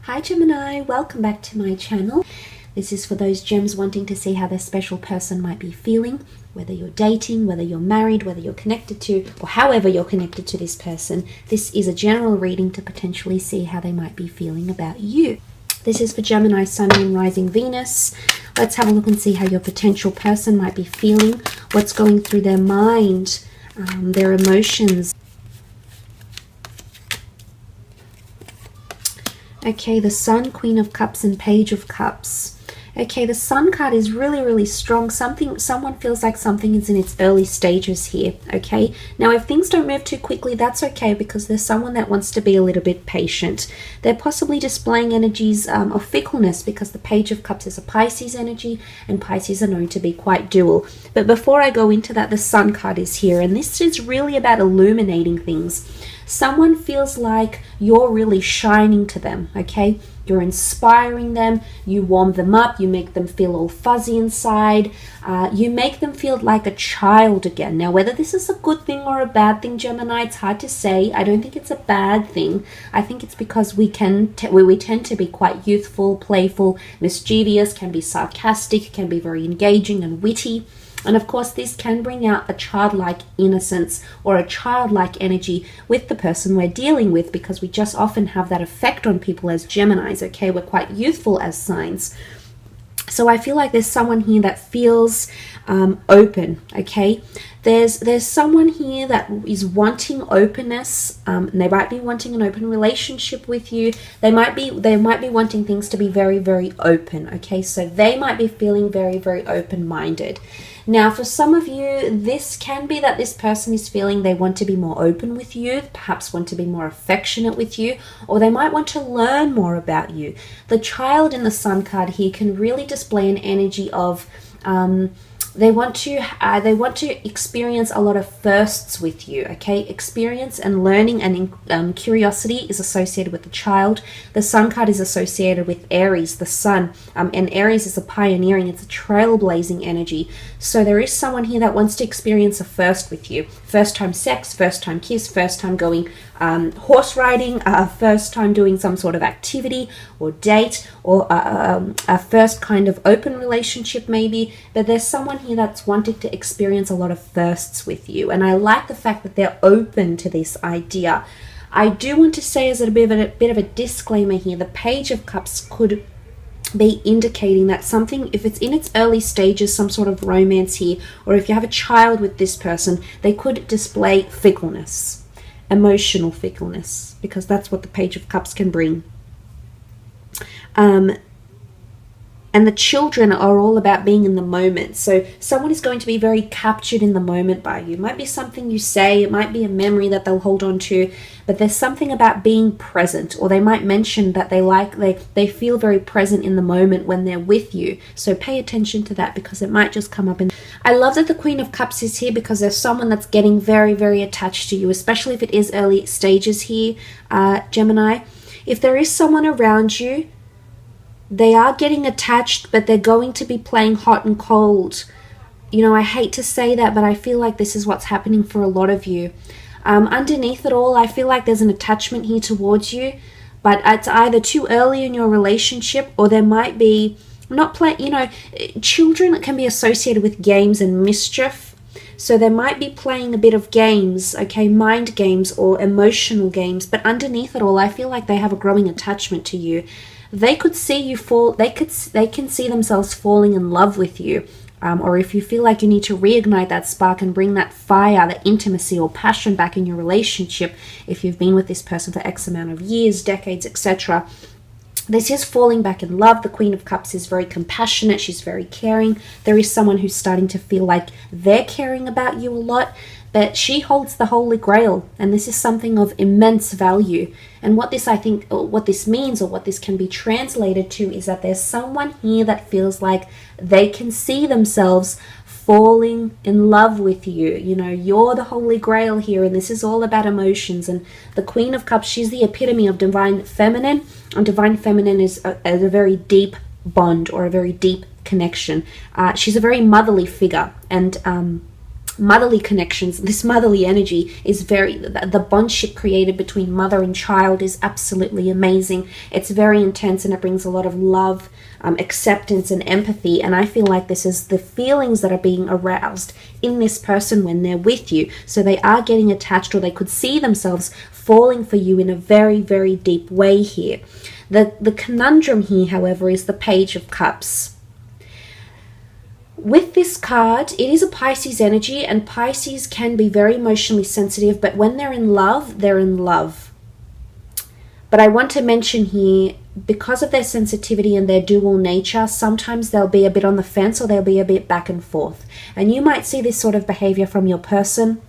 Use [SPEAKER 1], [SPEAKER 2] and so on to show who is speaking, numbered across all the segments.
[SPEAKER 1] Hi Gemini, welcome back to my channel. This is for those gems wanting to see how their special person might be feeling, whether you're dating, whether you're married, whether you're connected to, or however you're connected to this person. This is a general reading to potentially see how they might be feeling about you. This is for Gemini, Sun, Moon, Rising, Venus. Let's have a look and see how your potential person might be feeling, what's going through their mind, their emotions. Okay, the Sun, Queen of Cups, and Page of Cups. Okay, the Sun card is really strong. Someone feels like something is in its early stages here, okay? Now, if things don't move too quickly, that's okay, because there's someone that wants to be a little bit patient. They're possibly displaying energies of fickleness, because the Page of Cups is a Pisces energy, and Pisces are known to be quite dual. But before I go into that, the Sun card is here, and this is really about illuminating things. Someone feels like you're really shining to them, okay? You're inspiring them, you warm them up, you make them feel all fuzzy inside, you make them feel like a child again. Now, whether this is a good thing or a bad thing, Gemini, it's hard to say. I don't think it's a bad thing. I think it's because we tend to be quite youthful, playful, mischievous, can be sarcastic, can be very engaging and witty. And of course, this can bring out a childlike innocence or a childlike energy with the person we're dealing with, because we just often have that effect on people as Geminis, okay? We're quite youthful as signs. So I feel like there's someone here that feels open, okay? There's someone here that is wanting openness. They might be wanting an open relationship with you. They might be wanting things to be very open, okay? So they might be feeling very open-minded. Now, for some of you, this can be that this person is feeling they want to be more open with you, perhaps want to be more affectionate with you, or they might want to learn more about you. The Child in the Sun card here can really display an energy of they want to experience a lot of firsts with you, okay? Experience and learning and curiosity is associated with the Child. The Sun card is associated with Aries, the Sun, and Aries is a pioneering, it's a trailblazing energy. So there is someone here that wants to experience a first with you. First time sex, first time kiss, first time going horse riding, first time doing some sort of activity or date, or a first kind of open relationship maybe. But there's someone here that's wanted to experience a lot of firsts with you, and I like the fact that they're open to this idea. I do want to say, as a bit of a disclaimer here, the Page of Cups could be indicating that something, if it's in its early stages, some sort of romance here, or if you have a child with this person, they could display fickleness, emotional fickleness, because that's what the Page of Cups can bring. And the children are all about being in the moment. So someone is going to be very captured in the moment by you. It might be something you say, it might be a memory that they'll hold on to, but there's something about being present, or they might mention that they feel very present in the moment when they're with you. So pay attention to that, because it might just come up. I love that the Queen of Cups is here, because there's someone that's getting very attached to you, especially if it is early stages here, Gemini. If there is someone around you, they are getting attached, but they're going to be playing hot and cold. You know, I hate to say that, but I feel like this is what's happening for a lot of you. Underneath it all, I feel like there's an attachment here towards you, but it's either too early in your relationship, or there might be children can be associated with games and mischief. So they might be playing a bit of games, okay, mind games or emotional games, but underneath it all, I feel like they have a growing attachment to you. They could see you fall, they can see themselves falling in love with you. Or if you feel like you need to reignite that spark and bring that fire, that intimacy or passion back in your relationship, if you've been with this person for X amount of years, decades, etc., this is falling back in love. The Queen of Cups is very compassionate. She's very caring. There is someone who's starting to feel like they're caring about you a lot, but she holds the Holy Grail, and this is something of immense value. And what this, I think, what this means, or what this can be translated to, is that there's someone here that feels like they can see themselves falling in love with you. You know, you're the Holy Grail here, and this is all about emotions. And the Queen of Cups, she's the epitome of divine feminine, and divine feminine is a very deep bond, or a very deep connection. She's a very motherly figure, and motherly connections. This motherly energy is the bondship created between mother and child is absolutely amazing. It's very intense, and it brings a lot of love, acceptance and empathy. And I feel like this is the feelings that are being aroused in this person when they're with you. So they are getting attached, or they could see themselves falling for you in a very, very deep way here. The conundrum here, however, is the Page of Cups. With this card, it is a Pisces energy, and Pisces can be very emotionally sensitive, but when they're in love, they're in love. But I want to mention here, because of their sensitivity and their dual nature, sometimes they'll be a bit on the fence, or they'll be a bit back and forth. And you might see this sort of behavior from your person,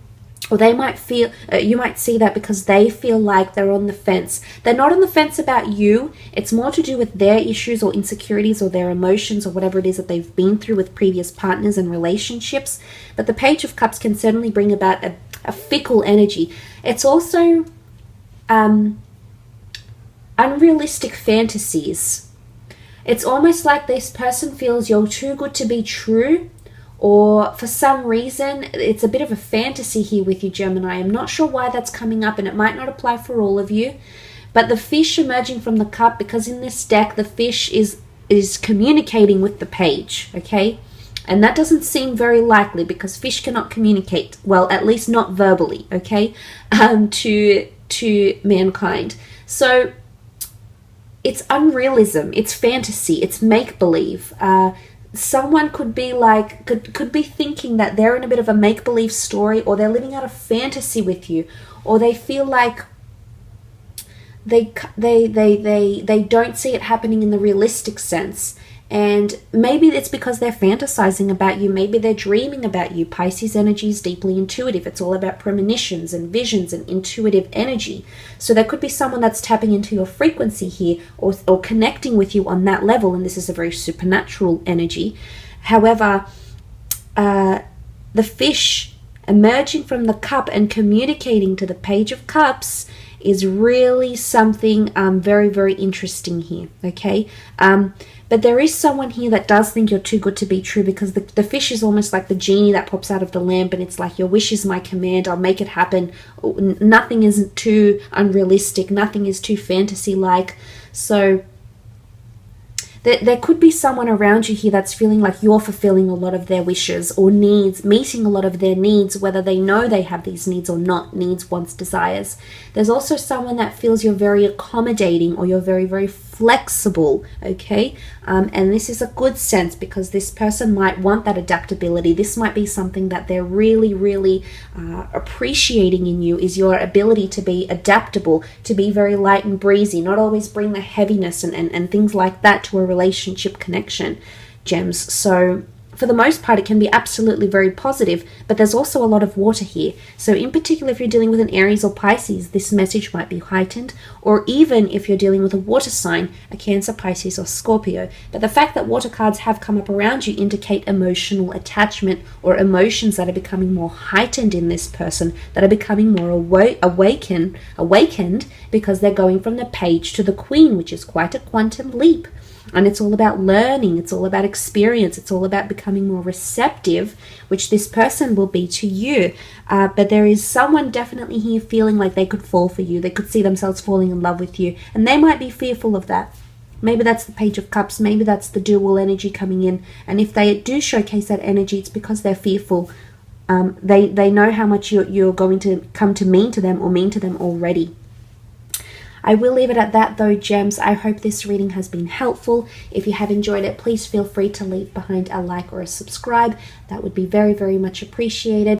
[SPEAKER 1] or they might feel, you might see that because they feel like they're on the fence. They're not on the fence about you. It's more to do with their issues or insecurities or their emotions or whatever it is that they've been through with previous partners and relationships. But the Page of Cups can certainly bring about a fickle energy. It's also unrealistic fantasies. It's almost like this person feels you're too good to be true, or for some reason, it's a bit of a fantasy here with you, Gemini. I'm not sure why that's coming up, and it might not apply for all of you. But the fish emerging from the cup, because in this deck, the fish is communicating with the page, okay? And that doesn't seem very likely, because fish cannot communicate, well, at least not verbally, okay, to mankind. So it's unrealism, it's fantasy, it's make-believe. Someone could be like, could be thinking that they're in a bit of a make-believe story, or they're living out a fantasy with you, or they feel like they don't see it happening in the realistic sense. And maybe it's because they're fantasizing about you. Maybe they're dreaming about you. Pisces energy is deeply intuitive. It's all about premonitions and visions and intuitive energy. So there could be someone that's tapping into your frequency here, or connecting with you on that level. And this is a very supernatural energy. However, the fish emerging from the cup and communicating to the Page of Cups is really something very, very interesting here, okay? But there is someone here that does think you're too good to be true, because the fish is almost like the genie that pops out of the lamp, and it's like, your wish is my command, I'll make it happen. Nothing is too unrealistic, nothing is too fantasy-like. So there could be someone around you here that's feeling like you're fulfilling a lot of their wishes or needs, meeting a lot of their needs, whether they know they have these needs or not, needs, wants, desires. There's also someone that feels you're very accommodating, or you're very, very flexible, okay? And this is a good sense, because this person might want that adaptability. This might be something that they're really, really appreciating in you, is your ability to be adaptable, to be very light and breezy, not always bring the heaviness and things like that to a relationship connection, gems. So for the most part, it can be absolutely very positive, but there's also a lot of water here. So in particular, if you're dealing with an Aries or Pisces, this message might be heightened, or even if you're dealing with a water sign, a Cancer, Pisces, or Scorpio. But the fact that water cards have come up around you indicate emotional attachment, or emotions that are becoming more heightened in this person, that are becoming more awakened, because they're going from the Page to the Queen, which is quite a quantum leap. And it's all about learning, it's all about experience, it's all about becoming more receptive, which this person will be to you. But there is someone definitely here feeling like they could fall for you. They could see themselves falling in love with you, and they might be fearful of that. Maybe that's the Page of Cups, maybe that's the dual energy coming in. And if they do showcase that energy, it's because they're fearful. They know how much you're going to come to mean to them, or mean to them already. I will leave it at that though, gems. I hope this reading has been helpful. If you have enjoyed it, please feel free to leave behind a like or a subscribe. That would be very, very much appreciated.